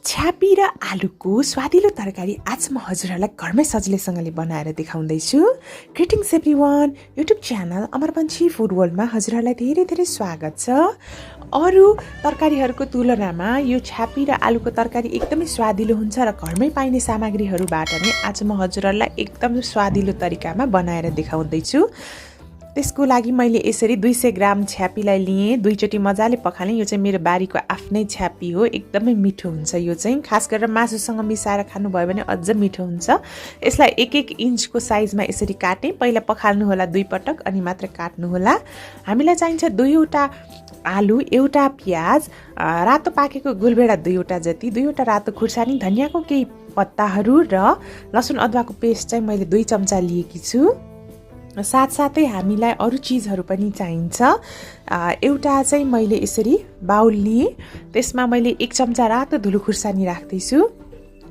छ्यापी र आलुको स्वादिलो तरकारी आज म हजुरहरूलाई घरमै सजिलैसँगले बनाएर देखाउँदैछु। Greetings everyone, YouTube channel Amarpanthi food वर्ल्डमा हजुरहरूलाई धेरै धेरै स्वागत छ। अरू तरकारीहरूको तुलनामा यो छ्यापी र आलुको तरकारी एकदमै स्वादिलो हुन्छ र घरमै पाइने सामग्रीहरूबाट नै आज म हजुरहरूलाई एकदम स्वादिलो तरिकामा बनाएर देखाउँदैछु। त्यसको लागि मैले यसरी 200 ग्राम छ्यापीलाई लिएँ, दुईचोटि मजाले पखालेँ। यो चाहिँ मेरो बारीको आफ्नै छ्यापी हो, एकदमै मिठो हुन्छ। यो चाहिँ खास गरेर मासुसँग मिसाएर खानुभयो भने अझ मिठो हुन्छ। यसलाई 1-1 इन्चको साइजमा यसरी काटेँ। पहिला पखाल्नु होला 2 पटक अनि मात्र काट्नु होला। हामीलाई चाहिन्छ 2वटा आलु, एउटा प्याज, रातो पाकेको गुलबेडा 2वटा जति, 2वटा रातो खुर्सानी, धनियाँको केही पत्ताहरू र लसुन अदुवाको पेस्ट चाहिँ मैले 2 चम्चा लिएकी छु। साथसाथै हामीलाई अरू चिजहरू पनि चाहिन्छ। एउटा चाहिँ मैले यसरी बाउल लिएँ, त्यसमा मैले 1 चम्चा रातो धुलो खुर्सानी राख्दैछु।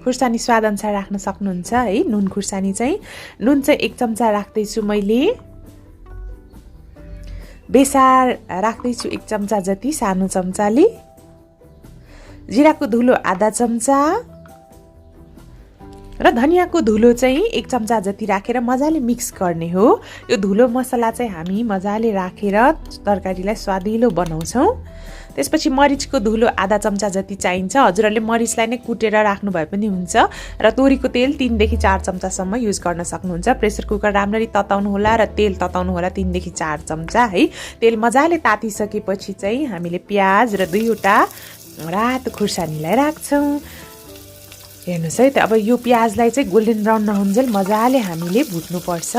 खुर्सानी स्वादअनुसार राख्न सक्नुहुन्छ है। नुन खुर्सानी चाहिँ नुन चाहिँ 1 चम्चा राख्दैछु मैले। बेसार राख्दैछु 1 चम्चा जति सानो चम्चाले। जिराको धुलो आधा चम्चा र धनियाँको धुलो चाहिँ 1 चम्चा जति राखेर मजाले मिक्स गर्ने हो। यो धुलो मसला चाहिँ हामी मजाले राखेर तरकारीलाई स्वादिलो बनाउँछौँ। त्यसपछि मरिचको धुलो आधा चम्चा जति चाहिन्छ। हजुरहरूले मरिचलाई नै कुटेर राख्नु भए पनि हुन्छ र तोरीको तेल 3 देखि 4 चम्चासम्म युज गर्न सक्नुहुन्छ। प्रेसर कुकर राम्ररी तताउनु होला र तेल तताउनु होला 3 देखि 4 चम्चा है। तेल मजाले तातिसकेपछि चाहिँ हामीले प्याज र 2वटा रातो खुर्सानीलाई राख्छौँ। हेर्नुहोस् है त, अब यो प्याजलाई चाहिँ गोल्डन ब्राउन नहुन्जेल मजाले हामीले भुट्नुपर्छ।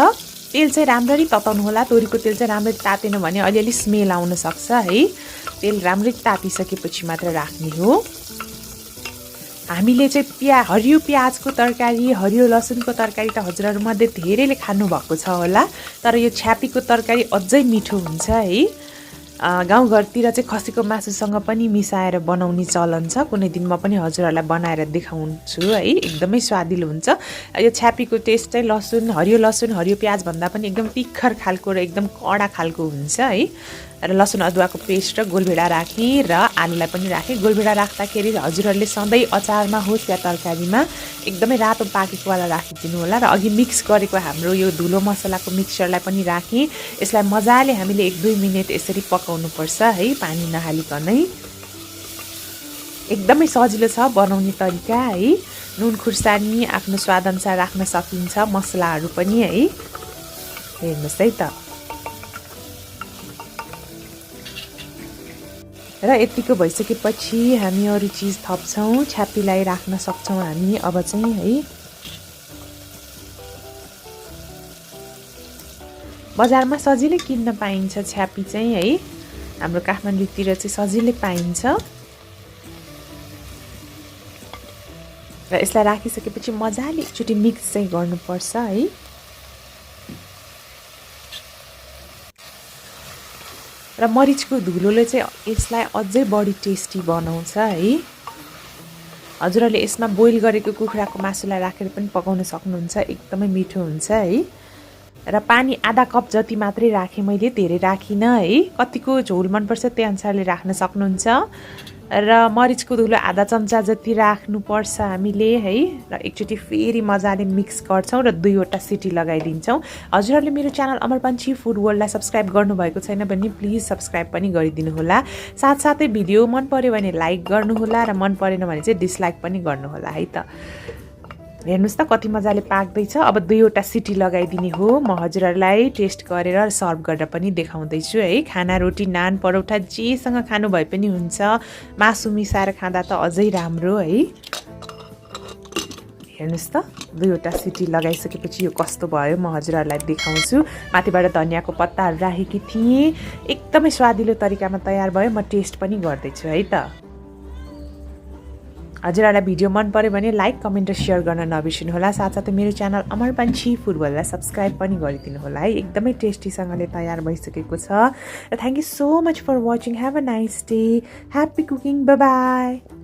तेल चाहिँ राम्ररी तताउनु होला। तोरीको तेल चाहिँ राम्ररी तातेन भने अलिअलि स्मेल आउन सक्छ है। तेल राम्ररी तातिसकेपछि मात्र राख्ने हो। हामीले चाहिँ हरियो प्याजको तरकारी, हरियो लसुनको तरकारी त हजुरहरूमध्ये धेरैले खानुभएको छ होला, तर यो छ्यापीको तरकारी अझै मिठो हुन्छ है। गाउँघरतिर चाहिँ खसीको मासुसँग पनि मिसाएर बनाउने चलन छ। कुनै दिन म पनि हजुरहरूलाई बनाएर देखाउँछु है। एकदमै स्वादिलो हुन्छ। यो छ्यापीको टेस्ट चाहिँ हरियो प्याज भन्दा पनि एकदम तिखर खालको र एकदम कडा खालको हुन्छ है। र लसुन अदुवाको पेस्ट र गोलभेडा राखेँ र आलुलाई पनि राखेँ। गोलभेडा राख्दाखेरि हजुरहरूले सधैँ अचारमा होस् या तरकारीमा एकदमै रातो पाकेकोवाला राखिदिनु होला। र अघि मिक्स गरेको हाम्रो यो धुलो मसलाको मिक्सचरलाई पनि राखेँ। यसलाई मजाले हामीले 1-2 मिनट यसरी पकाउनुपर्छ है, पानी नहालिकनै। एकदमै सजिलो छ बनाउने तरिका है। नुन खुर्सानी आफ्नो स्वादअनुसार राख्न सकिन्छ, मसलाहरू पनि है। हेर्नुहोस् है त। र यतिको भइसकेपछि हामी अरू चिज थप्छौँ। छ्यापीलाई राख्न सक्छौँ हामी अब चाहिँ है। बजारमा सजिलै किन्न पाइन्छ छ्यापी चाहिँ है। हाम्रो काठमाडौँतिर चाहिँ सजिलै पाइन्छ। र यसलाई राखिसकेपछि मजाले एकचोटि मिक्स चाहिँ गर्नुपर्छ है। र मरिचको धुलोले चाहिँ यसलाई अझै बढी टेस्टी बनाउँछ है। हजुरहरूले यसमा बोइल गरेको कुखुराको मासुलाई राखेर पनि पकाउन सक्नुहुन्छ, एकदमै मिठो हुन्छ है। र पानी आधा कप जति मात्रै राखेँ मैले, धेरै राखिनँ है। कतिको झोल मनपर्छ त्यही अनुसारले राख्न सक्नुहुन्छ। र मरिचको धुलो आधा चम्चा जति राख्नुपर्छ हामीले है। र एकचोटि फेरि मजाले मिक्स गर्छौँ र 2वटा सिटी लगाइदिन्छौँ। हजुरहरूले मेरो च्यानल अमरपन्थी फुड वर्ल्डलाई सब्सक्राइब गर्नुभएको छैन भने प्लिज सब्सक्राइब पनि गरिदिनु होला। साथसाथै भिडियो मन पर्यो भने लाइक गर्नुहोला र मन परेन भने चाहिँ डिसलाइक पनि गर्नुहोला है त। हेर्नुहोस् त कति मजाले पाक्दैछ। अब 2वटा सिटी लगाइदिने हो। म हजुरहरूलाई टेस्ट गरेर सर्भ गरेर पनि देखाउँदैछु है। खाना, रोटी, नान, परौठा जेसँग खानु भए पनि हुन्छ। मासु मिसाएर खाँदा त अझै राम्रो है। हेर्नुहोस् त 2वटा सिटी लगाइसकेपछि यो कस्तो भयो म हजुरहरूलाई देखाउँछु। माथिबाट धनियाँको पत्ताहरू राखेकी थिएँ। एकदमै स्वादिलो तरिकामा तयार भयो। म टेस्ट पनि गर्दैछु है त। हजुरहरूलाई भिडियो मन पर्यो भने लाइक, कमेन्ट र सेयर गर्न नबिर्सिनु होला। साथसाथै मेरो च्यानल अमरपन्थी फुड वर्ल्डलाई सब्सक्राइब पनि गरिदिनु होला है। एकदमै टेस्टीसँगले तयार भइसकेको छ। र thank you so much for watching. Have a nice day. Happy cooking. Bye by.